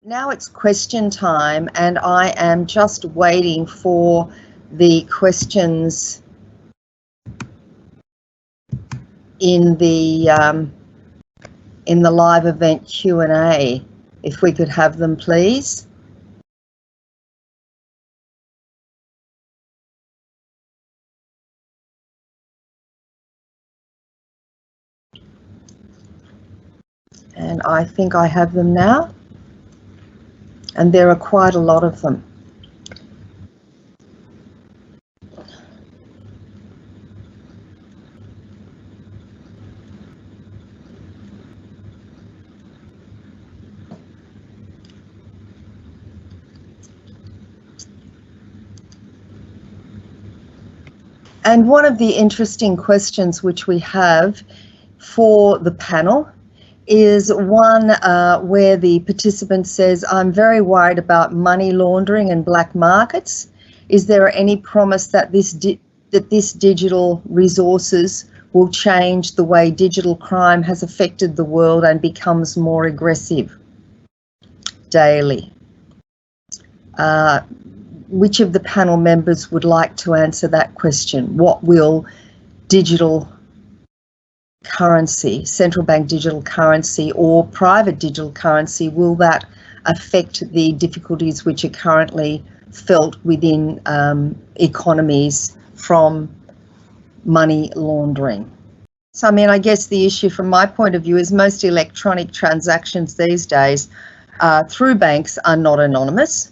Now it's question time, and I am just waiting for the questions in the live event Q&A. If we could have them, please. And I think I have them now. And there are quite a lot of them. And one of the interesting questions which we have for the panel is one where the participant says, I'm very worried about money laundering and black markets. Is there any promise that this digital resources will change the way digital crime has affected the world and becomes more aggressive daily? Which of the panel members would like to answer that question? What will digital currency, central bank digital currency or private digital currency, will that affect the difficulties which are currently felt within economies from money laundering? So, I mean, I guess the issue from my point of view is most electronic transactions these days through banks are not anonymous,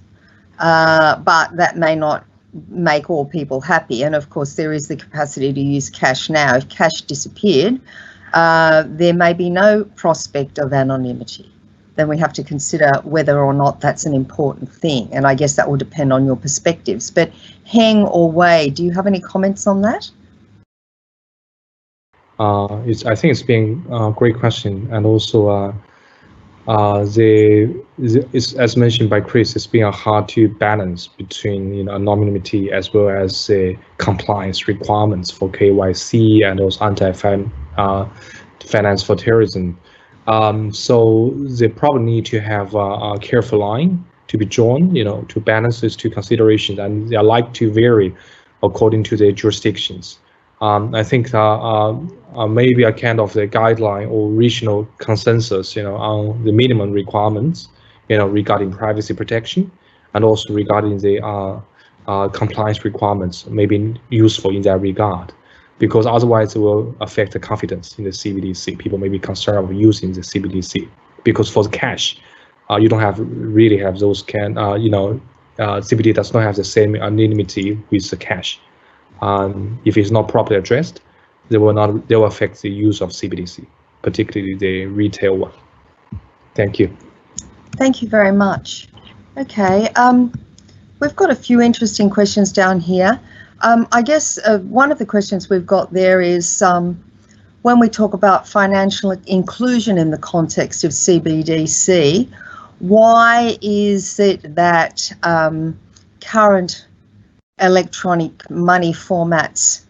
but that may not make all people happy. And of course, there is the capacity to use cash now. If cash disappeared, there may be no prospect of anonymity. Then we have to consider whether or not that's an important thing. And I guess that will depend on your perspectives. But Heng or Wei, do you have any comments on that? I think it's been a great question, and also it's, as mentioned by Chris, it's been hard to balance between anonymity as well as compliance requirements for KYC and also anti-finance for terrorism. So they probably need to have a careful line to be drawn, to balance these two considerations, and they are like to vary according to their jurisdictions. I think maybe a kind of the guideline or regional consensus, on the minimum requirements, regarding privacy protection and also regarding the compliance requirements may be useful in that regard, because otherwise it will affect the confidence in the CBDC. People may be concerned of using the CBDC because for the cash, you don't really have those CBDC does not have the same anonymity with the cash. If it's not properly addressed, they will affect the use of CBDC, particularly the retail one. Thank you. Thank you very much. Okay, we've got a few interesting questions down here. I guess one of the questions we've got there is when we talk about financial inclusion in the context of CBDC, why is it that current electronic money formats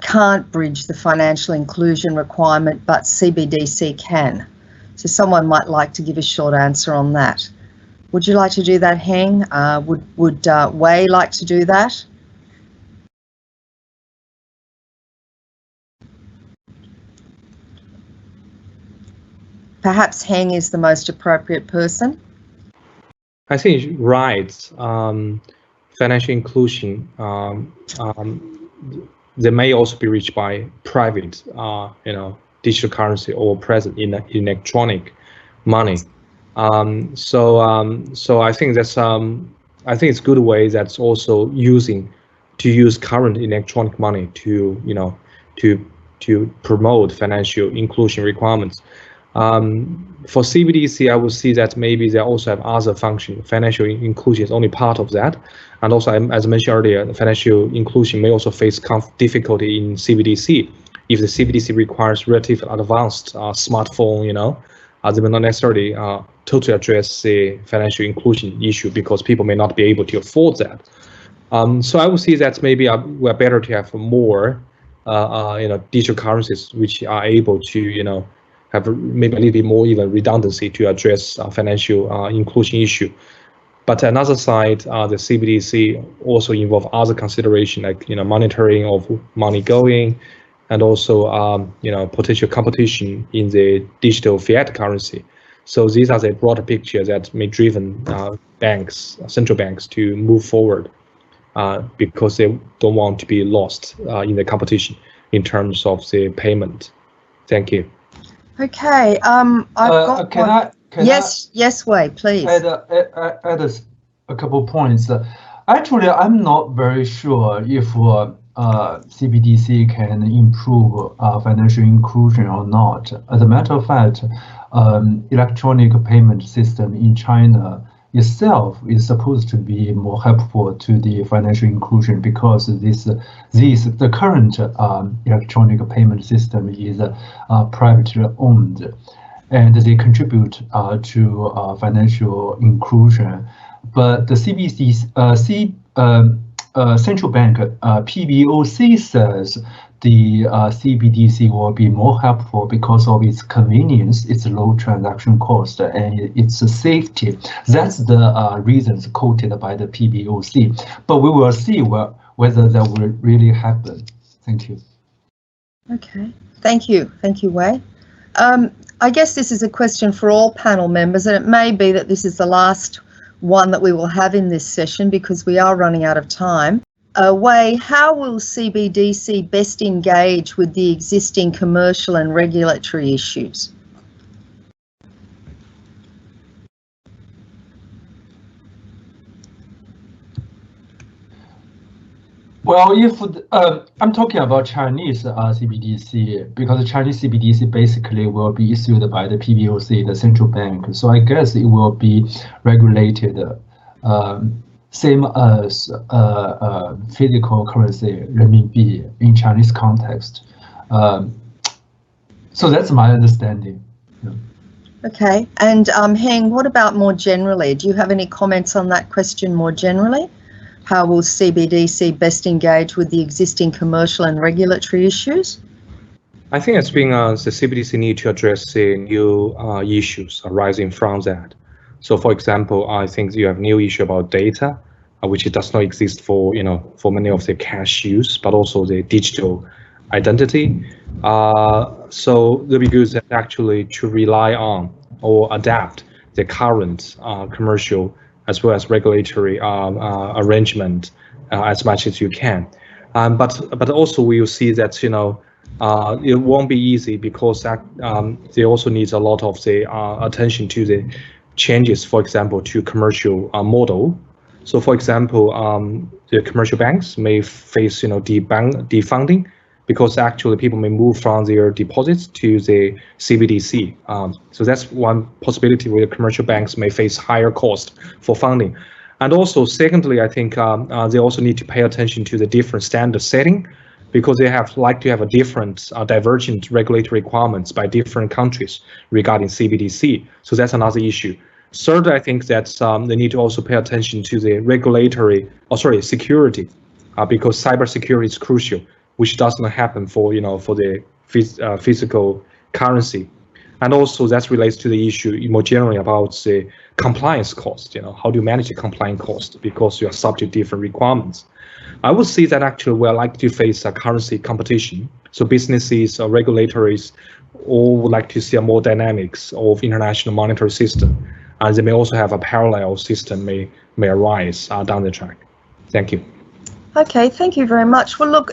can't bridge the financial inclusion requirement, but CBDC can? So someone might like to give a short answer on that. Would you like to do that, Heng? Would Wei like to do that? Perhaps Heng is the most appropriate person. I think right. Financial inclusion, they may also be reached by private, digital currency or present in electronic money. So I think that's I think it's a good way that's also to use current electronic money to to promote financial inclusion requirements. For CBDC, I would see that maybe they also have other functions. Financial inclusion is only part of that, and also, as I mentioned earlier, the financial inclusion may also face difficulty in CBDC. If the CBDC requires relatively advanced smartphone, they may not necessarily totally address the financial inclusion issue because people may not be able to afford that. So I would see that maybe we're better to have more, digital currencies which are able to, have maybe a little bit more even redundancy to address financial inclusion issue. But another side, the CBDC also involve other consideration like monitoring of money going, and also potential competition in the digital fiat currency. So these are the broader picture that may driven banks, central banks, to move forward because they don't want to be lost in the competition in terms of the payment. Thank you. Okay. I've got. Yes, Wei, please. Add a couple points. Actually, I'm not very sure if CBDC can improve financial inclusion or not. As a matter of fact, electronic payment system in China itself is supposed to be more helpful to the financial inclusion, because the current electronic payment system is privately owned, and they contribute to financial inclusion. But the central bank PBOC says the CBDC will be more helpful because of its convenience, its low transaction cost, and its safety. That's the reasons quoted by the PBOC. But we will see whether that will really happen. Thank you. Okay, thank you, Wei. I guess this is a question for all panel members, and it may be that this is the last one that we will have in this session because we are running out of time. Wei, how will CBDC best engage with the existing commercial and regulatory issues? Well, if I'm talking about Chinese CBDC, because Chinese CBDC basically will be issued by the PBOC, the central bank. So I guess it will be regulated same as physical currency, renminbi, in Chinese context. So that's my understanding. Yeah. Okay, and Heng, what about more generally? Do you have any comments on that question more generally? How will CBDC best engage with the existing commercial and regulatory issues? I think it's been the CBDC need to address the new issues arising from that. So, for example, I think you have new issue about data, which it does not exist for for many of the cash use, but also the digital identity. So the big is actually to rely on or adapt the current commercial as well as regulatory arrangement as much as you can. But also we will see that it won't be easy because they also need a lot of the attention to the changes, for example, to commercial model. So, for example, the commercial banks may face defunding because actually people may move from their deposits to the CBDC. So that's one possibility where the commercial banks may face higher cost for funding. And also, secondly, I think they also need to pay attention to the different standard setting because they like to have a different divergent regulatory requirements by different countries regarding CBDC. So that's another issue. Third, I think that they need to also pay attention to the security, because cybersecurity is crucial, which doesn't happen for the physical currency, and also that relates to the issue more generally about the compliance cost. How do you manage the compliance cost because you are subject to different requirements? I would say that actually we're likely to face a currency competition. So businesses or regulators all would like to see a more dynamics of international monetary system. They may also have a parallel system may arise down the track. Thank you. Okay, thank you very much. Well, look,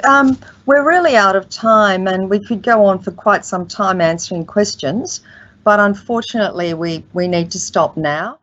we're really out of time and we could go on for quite some time answering questions, but unfortunately we need to stop now.